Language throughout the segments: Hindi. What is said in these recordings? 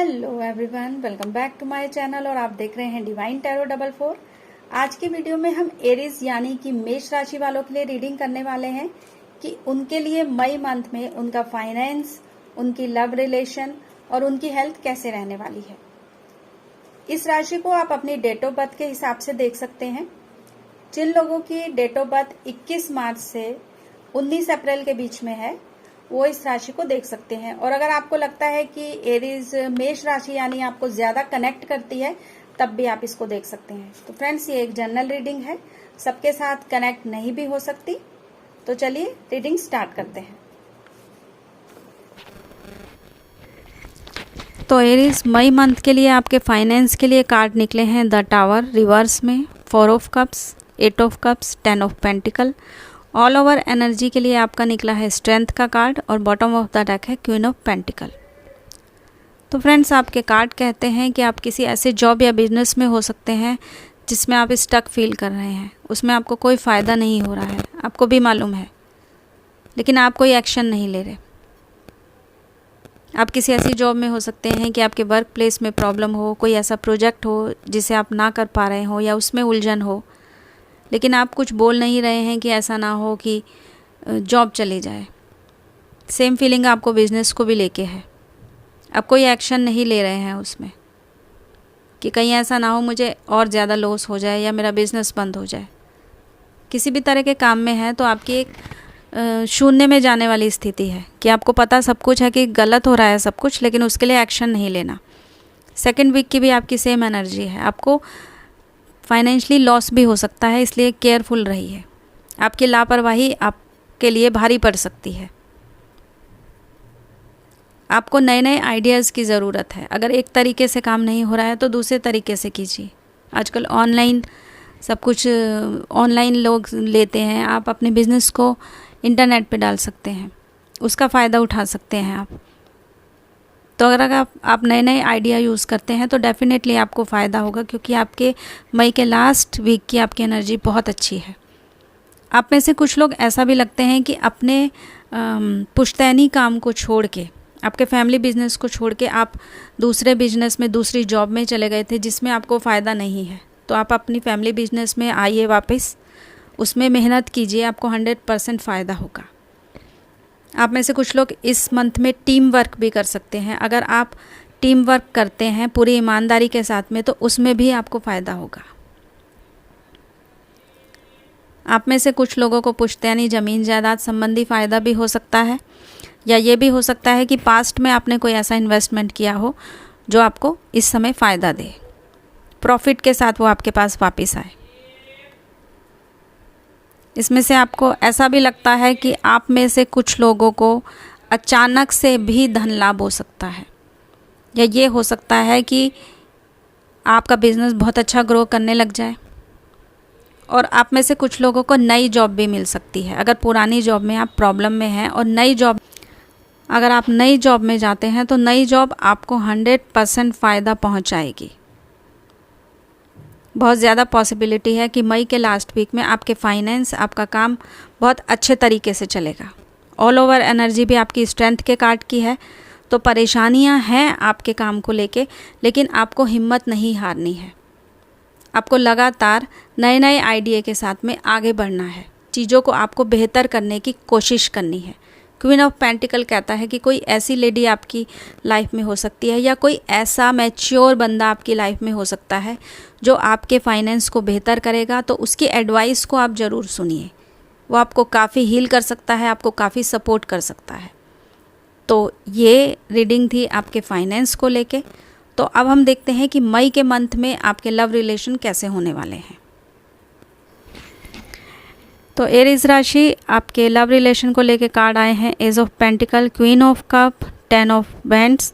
Hello everyone, welcome back to my channel और आप देख रहे हैं डिवाइन टैरो 44। आज की वीडियो में हम एरीज यानी कि मेष राशि वालों के लिए रीडिंग करने वाले हैं कि उनके लिए मई मंथ में उनका फाइनेंस, उनकी लव रिलेशन और उनकी हेल्थ कैसे रहने वाली है। इस राशि को आप अपनी डेट ऑफ बर्थ के हिसाब से देख सकते हैं। जिन लोगों की डेट ऑफ बर्थ 21 मार्च से 19 अप्रैल के बीच में है वो इस राशि को देख सकते हैं। और अगर आपको लगता है कि एरीज मेष राशि यानी आपको ज्यादा कनेक्ट करती है तब भी आप इसको देख सकते हैं। तो फ्रेंड्स, ये एक जनरल रीडिंग है, सबके साथ कनेक्ट नहीं भी हो सकती। तो चलिए रीडिंग स्टार्ट करते हैं। तो एरीज मई मंथ के लिए आपके फाइनेंस के लिए कार्ड निकले हैं द टावर रिवर्स में, 4 of cups, 8 of cups, 10 of pentacle. All over energy के लिए आपका निकला है स्ट्रेंथ का कार्ड और बॉटम ऑफ द डेक है क्वीन ऑफ पेंटिकल। तो फ्रेंड्स, आपके कार्ड कहते हैं कि आप किसी ऐसे जॉब या बिजनेस में हो सकते हैं जिसमें आप स्टक फील कर रहे हैं, उसमें आपको कोई फ़ायदा नहीं हो रहा है, आपको भी मालूम है, लेकिन आप कोई एक्शन नहीं ले रहे। आप किसी ऐसी जॉब में हो सकते हैं कि आपके वर्क प्लेस में प्रॉब्लम हो, कोई ऐसा प्रोजेक्ट हो जिसे आप ना कर पा रहे हो या उसमें उलझन हो, लेकिन आप कुछ बोल नहीं रहे हैं कि ऐसा ना हो कि जॉब चली जाए। सेम फीलिंग आपको बिजनेस को भी लेके है। आप कोई एक्शन नहीं ले रहे हैं उसमें कि कहीं ऐसा ना हो मुझे और ज़्यादा लॉस हो जाए या मेरा बिजनेस बंद हो जाए। किसी भी तरह के काम में है तो आपकी एक शून्य में जाने वाली स्थिति है कि आपको पता सब कुछ है कि गलत हो रहा है सब कुछ, लेकिन उसके लिए एक्शन नहीं लेना। सेकेंड वीक की भी आपकी सेम एनर्जी है। आपको फाइनेंशियली लॉस भी हो सकता है, इसलिए केयरफुल रहिए। आपकी लापरवाही आपके लिए भारी पड़ सकती है। आपको नए नए आइडियाज़ की ज़रूरत है। अगर एक तरीके से काम नहीं हो रहा है तो दूसरे तरीके से कीजिए। आजकल ऑनलाइन सब कुछ ऑनलाइन लोग लेते हैं। आप अपने बिजनेस को इंटरनेट पे डाल सकते हैं, उसका फ़ायदा उठा सकते हैं आप। तो अगर आप नए नए आइडिया यूज़ करते हैं तो डेफिनेटली आपको फ़ायदा होगा, क्योंकि आपके मई के लास्ट वीक की आपकी एनर्जी बहुत अच्छी है। आप में से कुछ लोग ऐसा भी लगते हैं कि अपने पुश्तैनी काम को छोड़ के, आपके फैमिली बिजनेस को छोड़ के आप दूसरे बिजनेस में, दूसरी जॉब में चले गए थे जिसमें आपको फ़ायदा नहीं है। तो आप अपनी फैमिली बिजनेस में आइए वापस, उसमें मेहनत कीजिए, आपको 100% फ़ायदा होगा। आप में से कुछ लोग इस मंथ में टीम वर्क भी कर सकते हैं। अगर आप टीम वर्क करते हैं पूरी ईमानदारी के साथ में तो उसमें भी आपको फ़ायदा होगा। आप में से कुछ लोगों को पुश्तैनी ज़मीन जायदाद संबंधी फ़ायदा भी हो सकता है, या ये भी हो सकता है कि पास्ट में आपने कोई ऐसा इन्वेस्टमेंट किया हो जो आपको इस समय फ़ायदा दे, प्रॉफिट के साथ वो आपके पास वापस आए। इसमें से आपको ऐसा भी लगता है कि आप में से कुछ लोगों को अचानक से भी धन लाभ हो सकता है, या ये हो सकता है कि आपका बिजनेस बहुत अच्छा ग्रो करने लग जाए। और आप में से कुछ लोगों को नई जॉब भी मिल सकती है। अगर पुरानी जॉब में आप प्रॉब्लम में हैं और अगर आप नई जॉब में जाते हैं तो नई जॉब आपको 100% फ़ायदा पहुंचाएगी। बहुत ज़्यादा पॉसिबिलिटी है कि मई के लास्ट वीक में आपके फाइनेंस, आपका काम बहुत अच्छे तरीके से चलेगा। ऑल ओवर एनर्जी भी आपकी स्ट्रेंथ के कार्ड की है। तो परेशानियां हैं आपके काम को लेके, लेकिन आपको हिम्मत नहीं हारनी है। आपको लगातार नए नए आइडिया के साथ में आगे बढ़ना है। चीज़ों को आपको बेहतर करने की कोशिश करनी है। क्वीन ऑफ पेंटिकल कहता है कि कोई ऐसी लेडी आपकी लाइफ में हो सकती है, या कोई ऐसा मैच्योर बंदा आपकी लाइफ में हो सकता है जो आपके फाइनेंस को बेहतर करेगा। तो उसकी एडवाइस को आप ज़रूर सुनिए, वो आपको काफ़ी हील कर सकता है, आपको काफ़ी सपोर्ट कर सकता है। तो ये रीडिंग थी आपके फाइनेंस को लेके। तो अब हम देखते हैं कि मई के मंथ में आपके लव रिलेशन कैसे होने वाले हैं। तो एरीज राशि, आपके लव रिलेशन को लेके कार्ड आए हैं ace of pentacles, queen of cups, 10 of wands,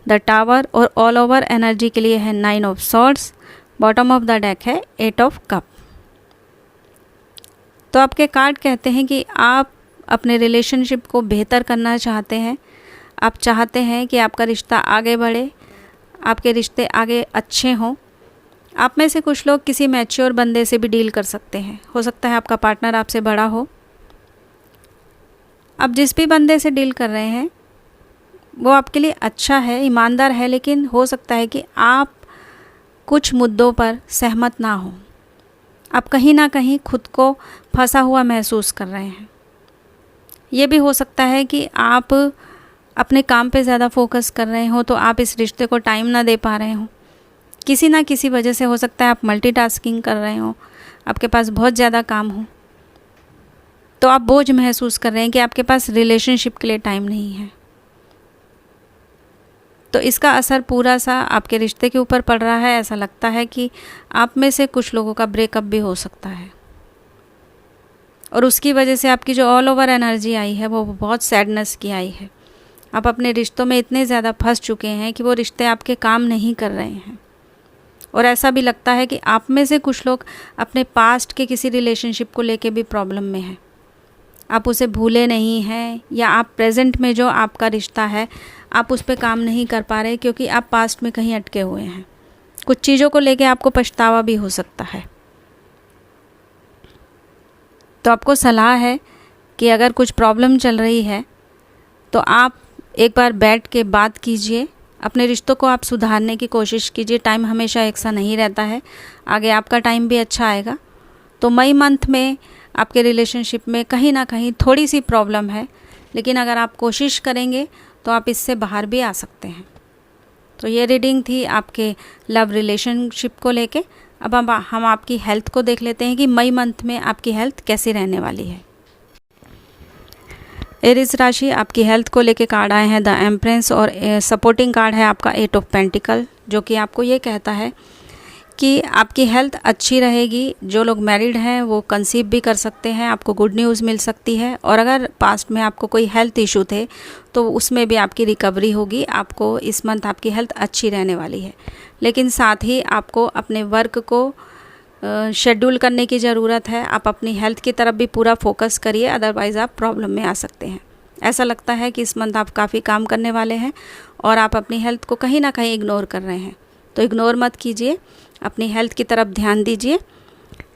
the tower, और ऑल ओवर एनर्जी के लिए है 9 of swords, bottom of the deck है 8 ऑफ कप। तो आपके कार्ड कहते हैं कि आप अपने रिलेशनशिप को बेहतर करना चाहते हैं। आप चाहते हैं कि आपका रिश्ता आगे बढ़े, आपके रिश्ते आगे अच्छे हों। आप में से कुछ लोग किसी मैच्योर बंदे से भी डील कर सकते हैं। हो सकता है आपका पार्टनर आपसे बड़ा हो। आप जिस भी बंदे से डील कर रहे हैं वो आपके लिए अच्छा है, ईमानदार है, लेकिन हो सकता है कि आप कुछ मुद्दों पर सहमत ना हो। आप कहीं ना कहीं खुद को फंसा हुआ महसूस कर रहे हैं। ये भी हो सकता है कि आप अपने काम पे ज़्यादा फोकस कर रहे हो तो आप इस रिश्ते को टाइम ना दे पा रहे हो। किसी ना किसी वजह से हो सकता है आप मल्टीटास्किंग कर रहे हो, आपके पास बहुत ज़्यादा काम हो, तो आप बोझ महसूस कर रहे हैं कि आपके पास रिलेशनशिप के लिए टाइम नहीं है। तो इसका असर पूरा सा आपके रिश्ते के ऊपर पड़ रहा है। ऐसा लगता है कि आप में से कुछ लोगों का ब्रेकअप भी हो सकता है, और उसकी वजह से आपकी जो ऑल ओवर एनर्जी आई है वो बहुत सैडनेस की आई है। आप अपने रिश्तों में इतने ज़्यादा फंस चुके हैं कि वो रिश्ते आपके काम नहीं कर रहे हैं। और ऐसा भी लगता है कि आप में से कुछ लोग अपने पास्ट के किसी रिलेशनशिप को लेके भी प्रॉब्लम में हैं। आप उसे भूले नहीं हैं, या आप प्रेजेंट में जो आपका रिश्ता है आप उस पर काम नहीं कर पा रहे क्योंकि आप पास्ट में कहीं अटके हुए हैं। कुछ चीज़ों को लेके आपको पछतावा भी हो सकता है। तो आपको सलाह है कि अगर कुछ प्रॉब्लम चल रही है तो आप एक बार बैठ के बात कीजिए, अपने रिश्तों को आप सुधारने की कोशिश कीजिए। टाइम हमेशा एक सा नहीं रहता है, आगे आपका टाइम भी अच्छा आएगा। तो मई मंथ में आपके रिलेशनशिप में कहीं ना कहीं थोड़ी सी प्रॉब्लम है, लेकिन अगर आप कोशिश करेंगे तो आप इससे बाहर भी आ सकते हैं। तो ये रीडिंग थी आपके लव रिलेशनशिप को लेके। अब हम आपकी हेल्थ को देख लेते हैं कि मई मंथ में आपकी हेल्थ कैसी रहने वाली है। एरीज राशि, आपकी हेल्थ को लेके कार्ड आए हैं द एम्प्रेस, और सपोर्टिंग कार्ड है आपका 8 ऑफ पेंटिकल, जो कि आपको ये कहता है कि आपकी हेल्थ अच्छी रहेगी। जो लोग मैरिड हैं वो कंसीव भी कर सकते हैं, आपको गुड न्यूज़ मिल सकती है। और अगर पास्ट में आपको कोई हेल्थ इशू थे तो उसमें भी आपकी रिकवरी होगी। आपको इस मंथ आपकी हेल्थ अच्छी रहने वाली है, लेकिन साथ ही आपको अपने वर्क को शेड्यूल करने की ज़रूरत है। आप अपनी हेल्थ की तरफ भी पूरा फोकस करिए, अदरवाइज़ आप प्रॉब्लम में आ सकते हैं। ऐसा लगता है कि इस मंथ आप काफ़ी काम करने वाले हैं और आप अपनी हेल्थ को कहीं ना कहीं इग्नोर कर रहे हैं। तो इग्नोर मत कीजिए, अपनी हेल्थ की तरफ ध्यान दीजिए।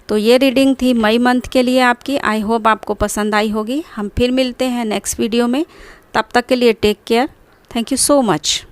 तो ये रीडिंग थी मई मंथ के लिए आपकी। आई होप आपको पसंद आई होगी। हम फिर मिलते हैं नेक्स्ट वीडियो में। तब तक के लिए take care. Thank you so much.